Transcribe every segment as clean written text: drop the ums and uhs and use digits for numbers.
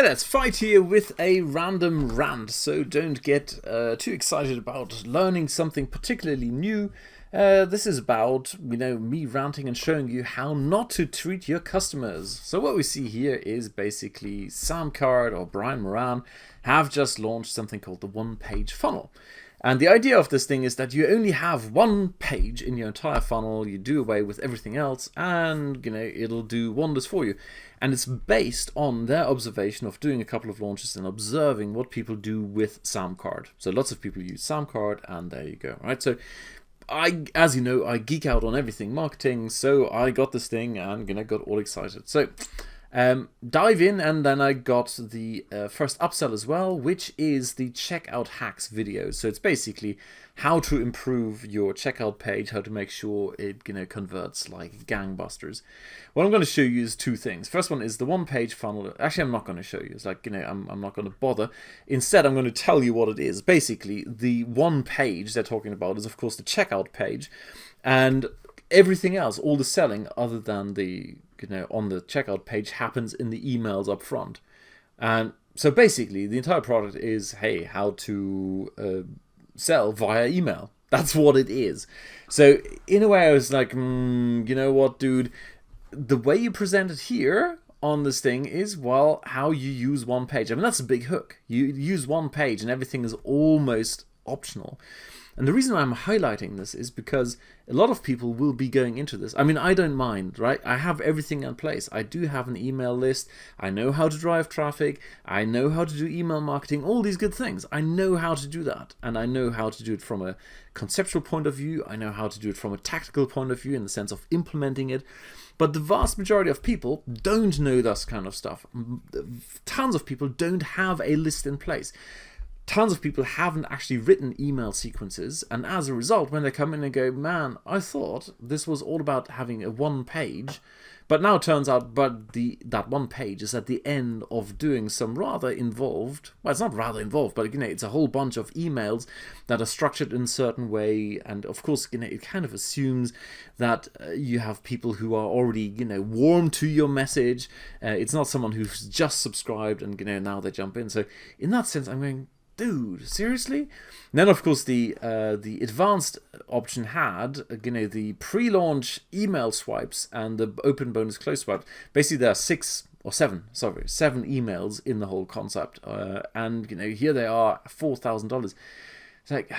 Hey, that's Fight here with a random rant, so don't get too excited about learning something particularly new. This is about, me ranting and showing you how not to treat your customers. So what we see here is basically Sam Card or Brian Moran have just launched something called the one-page funnel. And the idea of this thing is that you only have one page in your entire funnel, you do away with everything else, and it'll do wonders for you. And it's based on their observation of doing a couple of launches and observing what people do with SamCard. So lots of people use SamCard, and there you go, right? So as you know, I geek out on everything marketing, so I got this thing and got all excited. So dive in, and then I got the first upsell as well, which is the checkout hacks video. So it's basically how to improve your checkout page, how to make sure it converts like gangbusters. What I'm going to show you is two things. First one is the one-page funnel. Actually, I'm not going to show you. It's like I'm not going to bother. Instead, I'm going to tell you what it is. Basically, the one page they're talking about is of course the checkout page, and everything else, all the selling other than the on the checkout page happens in the emails up front. And so basically the entire product is, hey, how to sell via email. That's what it is. So in a way I was like, you know what, dude, the way you present it here on this thing is, well, how you use one page. I mean, that's a big hook. You use one page and everything is almost optional. And the reason I'm highlighting this is because a lot of people will be going into this. I mean, I don't mind, right? I have everything in place. I do have an email list. I know how to drive traffic. I know how to do email marketing, all these good things. I know how to do that. And I know how to do it from a conceptual point of view. I know how to do it from a tactical point of view in the sense of implementing it. But the vast majority of people don't know this kind of stuff. Tons of people don't have a list in place. Tons of people haven't actually written email sequences, and as a result, when they come in and go, man, I thought this was all about having a one page, but now it turns out that one page is at the end of doing some rather involved, well, it's not rather involved, but it's a whole bunch of emails that are structured in a certain way, and of course, it kind of assumes that you have people who are already, warm to your message. It's not someone who's just subscribed and, now they jump in. So in that sense, I'm going, dude, seriously? And then of course the advanced option had the pre-launch email swipes and the open bonus close swipes. Basically there are seven emails in the whole concept, and here they are, $4,000. It's like,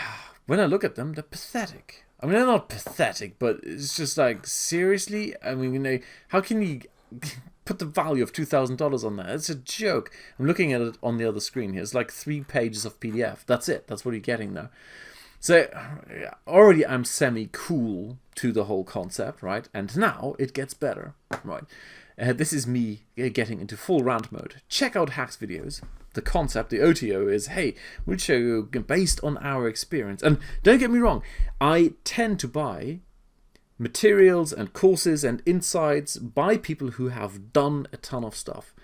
when I look at them, they're pathetic. I mean, they're not pathetic, but it's just like, seriously? I mean, how can you put the value of $2,000 on there? It's a joke. I'm looking at it on the other screen here. It's like 3 pages of PDF. That's it. That's what you're getting now. So already I'm semi-cool to the whole concept, right? And now it gets better, right? This is me getting into full rant mode. Checkout hacks videos. The concept, the OTO is, hey, we'll show you based on our experience. And don't get me wrong, I tend to buy materials and courses and insights by people who have done a ton of stuff.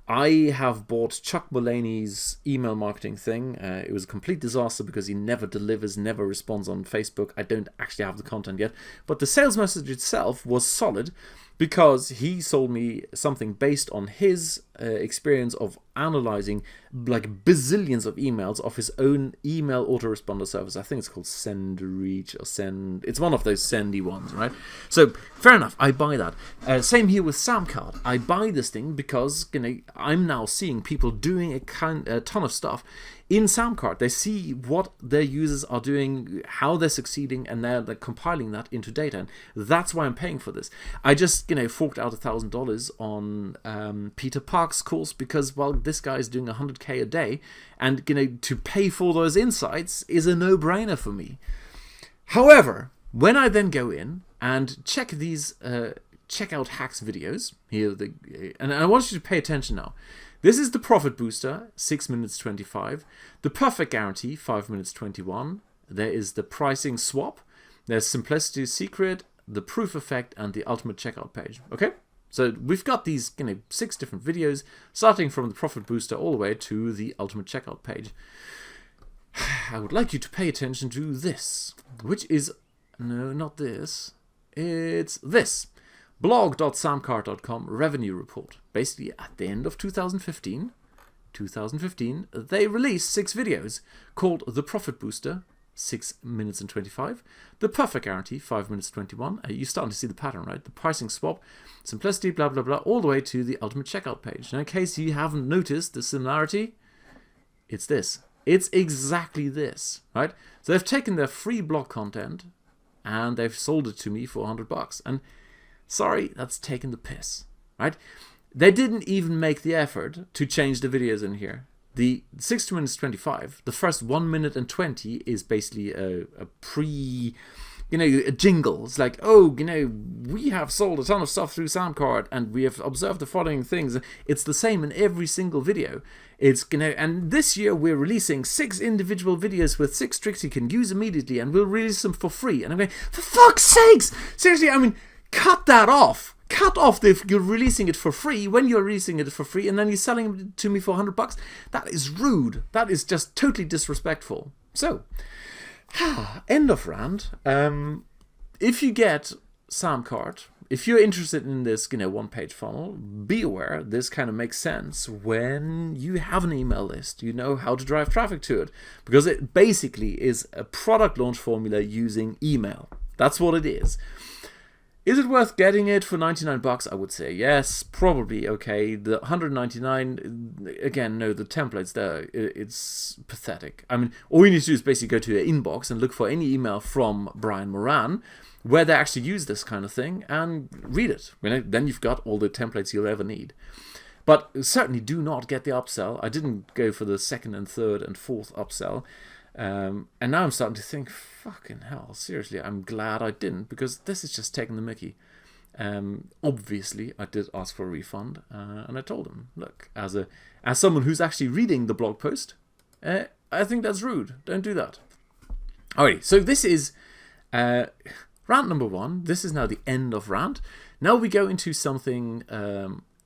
I have bought Chuck Mulaney's email marketing thing. It was a complete disaster because he never delivers, never responds on Facebook. I don't actually have the content yet, but the sales message itself was solid because he sold me something based on his experience of analyzing like bazillions of emails of his own email autoresponder service. I think it's called SendReach or Send. It's one of those sendy ones, right? So fair enough, I buy that. Same here with SamCard. I buy this thing because I'm now seeing people doing a ton of stuff in SamCard. They see what their users are doing, how they're succeeding, and they're compiling that into data. And that's why I'm paying for this. I just forked out $1,000 on Peter Park's course because, well, this guy is doing 100K a day, and to pay for those insights is a no-brainer for me. However, when I then go in and check these checkout hacks videos here, and I want you to pay attention now. This is the Profit Booster, 6 minutes 25. The Perfect Guarantee, 5 minutes 21. There is the Pricing Swap. There's Simplicity Secret, the Proof Effect, and the Ultimate Checkout Page. Okay? So we've got these 6 different videos, starting from the Profit Booster all the way to the Ultimate Checkout Page. I would like you to pay attention to this, which is, no, not this. It's this. blog.samcart.com revenue report. Basically, at the end of 2015, 2015, they released 6 videos called The Profit Booster, 6 minutes and 25, The Perfect Guarantee, 5 minutes 21. You're starting to see the pattern, right? The pricing swap, simplicity, blah, blah, blah, all the way to the ultimate checkout page. Now, in case you haven't noticed the similarity, it's this. It's exactly this, right? So they've taken their free blog content and they've sold it to me for $100. And sorry, that's taken the piss, right? They didn't even make the effort to change the videos in here. The 6 minutes 25, the first 1 minute and 20 is basically a a jingle. It's like, oh, we have sold a ton of stuff through SoundCard and we have observed the following things. It's the same in every single video. It's, and this year we're releasing 6 individual videos with 6 tricks you can use immediately and we'll release them for free. And I'm going, for fuck's sakes! Seriously, I mean, cut that off. Cut off if you're releasing it for free when you're releasing it for free and then you're selling it to me for $100. That is rude. That is just totally disrespectful. So, end of rant. If you get SoundCard, if you're interested in this, one-page funnel, be aware this kind of makes sense when you have an email list. You know how to drive traffic to it because it basically is a product launch formula using email. That's what it is. Is it worth getting it for $99? I would say yes, probably. Okay, the $199, again, no, the templates there, it's pathetic. I mean, all you need to do is basically go to your inbox and look for any email from Brian Moran where they actually use this kind of thing and read it. Then you've got all the templates you'll ever need. But certainly do not get the upsell. I didn't go for the 2nd and 3rd and 4th upsell. And now I'm starting to think, fucking hell, seriously, I'm glad I didn't, because this is just taking the mickey. Obviously, I did ask for a refund, and I told him, look, as someone who's actually reading the blog post, I think that's rude. Don't do that. Alrighty, so this is rant number 1. This is now the end of rant. Now we go into something,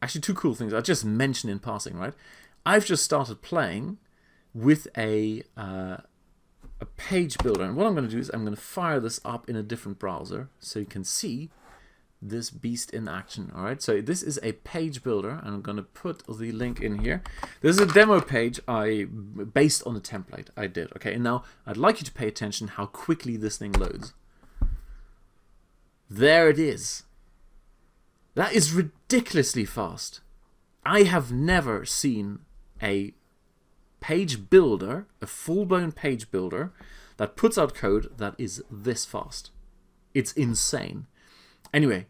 actually 2 cool things I just mentioned in passing, right? I've just started playing with a page builder, and what I'm going to do is I'm going to fire this up in a different browser so you can see this beast in action. All right, so this is a page builder, and I'm going to put the link in here. This is a demo page based on a template I did. Okay, and now I'd like you to pay attention how quickly this thing loads. There it is. That is ridiculously fast. I have never seen a page builder, a full-blown page builder that puts out code that is this fast. It's insane. Anyway,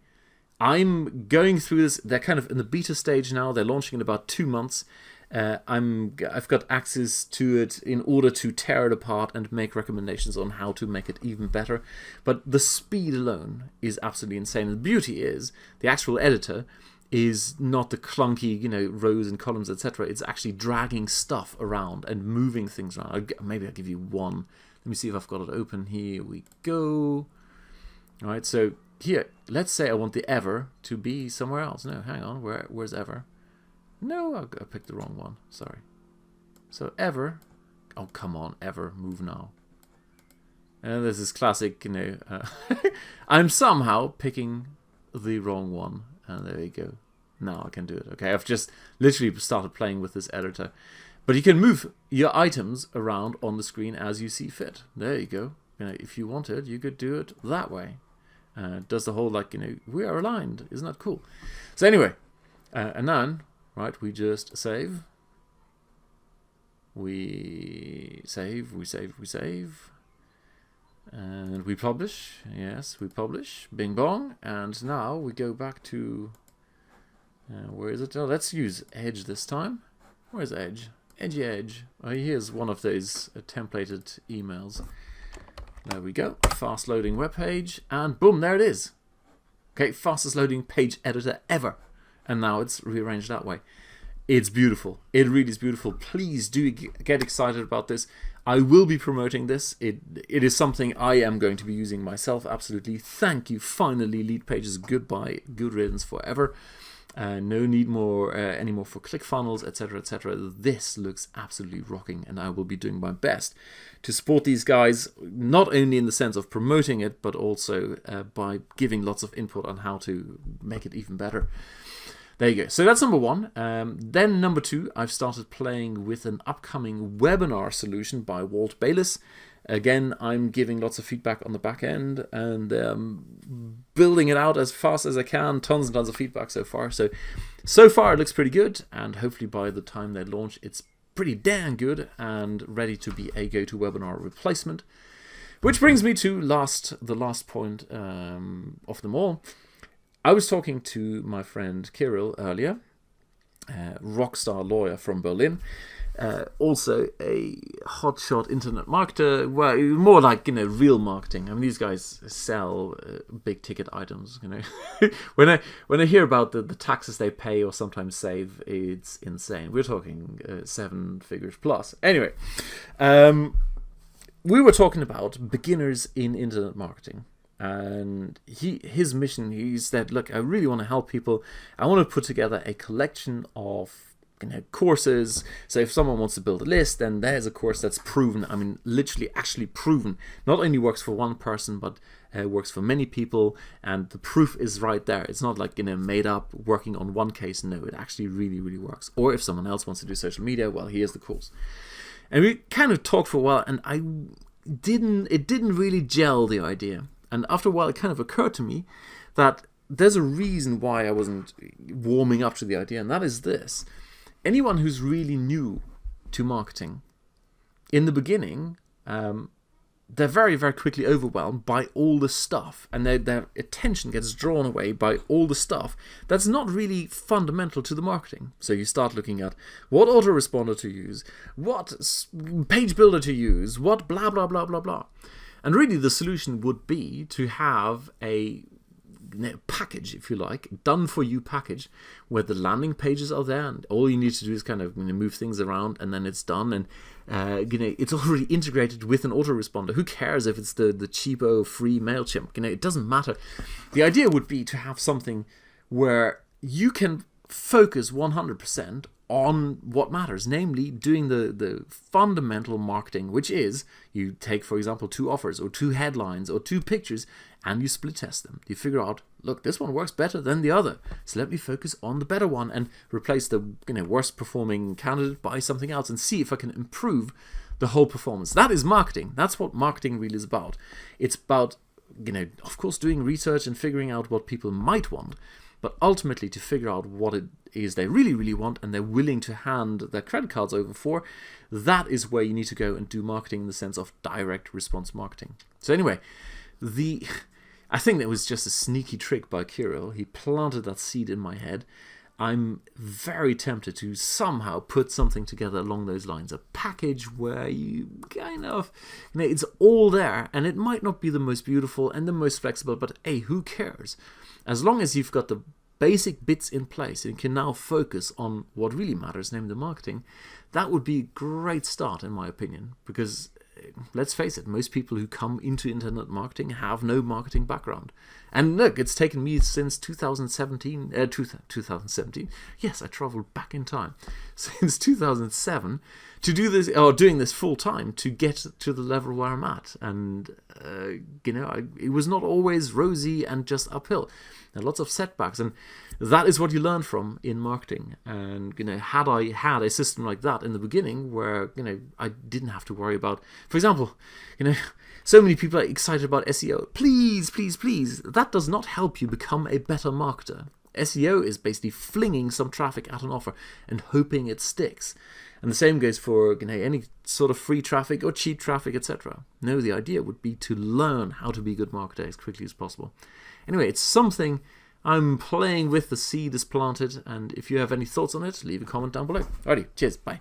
I'm going through this. They're kind of in the beta stage now. They're launching in about 2 months. I've got access to it in order to tear it apart and make recommendations on how to make it even better. But the speed alone is absolutely insane. And the beauty is the actual editor is not the clunky, rows and columns, etc. It's actually dragging stuff around and moving things around. Maybe I'll give you one. Let me see if I've got it open. Here we go. All right, so here, let's say I want the ever to be somewhere else. No, hang on. Where's ever? No, I picked the wrong one. Sorry. So ever. Oh, come on, ever. Move now. And this is classic, I'm somehow picking the wrong one. And there you go. Now I can do it. Okay, I've just literally started playing with this editor. But you can move your items around on the screen as you see fit. There you go. If you wanted, you could do it that way. Does the whole, we are aligned. Isn't that cool? So anyway, and then, right, we just save. We save. And we publish. Yes, we publish. Bing bong. And now we go back to where is it? Oh, let's use Edge this time. Where's Edge? Edge. Oh, here's one of those templated emails. There we go. Fast loading web page, and boom, there it is. Okay, fastest loading page editor ever. And now it's rearranged that way. It's beautiful. It really is beautiful. Please do get excited about this. I will be promoting this. It is something I am going to be using myself, absolutely. Thank you. Finally, lead pages. Goodbye. Good riddance forever. No need anymore for ClickFunnels, etc., etc. This looks absolutely rocking, and I will be doing my best to support these guys, not only in the sense of promoting it, but also by giving lots of input on how to make it even better. there you go. So that's number one. Then number two, I've started playing with an upcoming webinar solution by Walt Bayliss. Again, I'm giving lots of feedback on the back end and building it out as fast as I can. Tons and tons of feedback so far. So far it looks pretty good, and hopefully by the time they launch, it's pretty damn good and ready to be a GoToWebinar replacement. Which brings me to the last point of them all. I was talking to my friend Kirill earlier, rockstar lawyer from Berlin. Also a hotshot internet marketer, well, more like, real marketing. I mean, these guys sell big ticket items, when I hear about the taxes they pay or sometimes save, it's insane. We're talking 7 figures plus. Anyway, we were talking about beginners in internet marketing. And his mission, he said, look, I really want to help people. I want to put together a collection of courses. So if someone wants to build a list, then there's a course that's proven, I mean, literally actually proven, not only works for one person, but works for many people, and the proof is right there. It's not like, made up, working on one case. No, it actually really, really works. Or if someone else wants to do social media, well, here's the course. And we kind of talked for a while, and it didn't really gel, the idea. And after a while, it kind of occurred to me that there's a reason why I wasn't warming up to the idea, and that is this. Anyone who's really new to marketing, in the beginning, they're very, very quickly overwhelmed by all the stuff, and their attention gets drawn away by all the stuff that's not really fundamental to the marketing. So you start looking at what autoresponder to use, what page builder to use, what blah, blah, blah, blah, blah. And really the solution would be to have a package, if you like, done for you package, where the landing pages are there, and all you need to do is kind of move things around, and then it's done, and it's already integrated with an autoresponder. Who cares if it's the cheapo free MailChimp? It doesn't matter. The idea would be to have something where you can focus 100% on what matters, namely doing the fundamental marketing, which is you take, for example, 2 offers or 2 headlines or 2 pictures, and you split test them. You figure out, look, this one works better than the other, so let me focus on the better one and replace the worst performing candidate by something else and see if I can improve the whole performance. That is marketing. That's what marketing really is about. It's about, of course, doing research and figuring out what people might want, but ultimately to figure out what it is they really, really want and they're willing to hand their credit cards over for. That is where you need to go and do marketing in the sense of direct response marketing. So anyway, I think that was just a sneaky trick by Kirill. He planted that seed in my head. I'm very tempted to somehow put something together along those lines. A package where you kind of, it's all there, and it might not be the most beautiful and the most flexible, but hey, who cares? As long as you've got the basic bits in place and can now focus on what really matters, namely the marketing, that would be a great start in my opinion, because let's face it, most people who come into internet marketing have no marketing background. And look, it's taken me since 2017, yes, I traveled back in time, since 2007 to do this, or doing this full time, to get to the level where I'm at. And, it was not always rosy and just uphill. There are lots of setbacks, and that is what you learn from in marketing. And, had I had a system like that in the beginning where, I didn't have to worry about, for example, so many people are excited about SEO. Please, please, please. That does not help you become a better marketer. SEO is basically flinging some traffic at an offer and hoping it sticks. And the same goes for any sort of free traffic or cheap traffic, etc. No, the idea would be to learn how to be a good marketer as quickly as possible. Anyway, it's something I'm playing with. The seed is planted, and if you have any thoughts on it, leave a comment down below. Alrighty, cheers, bye.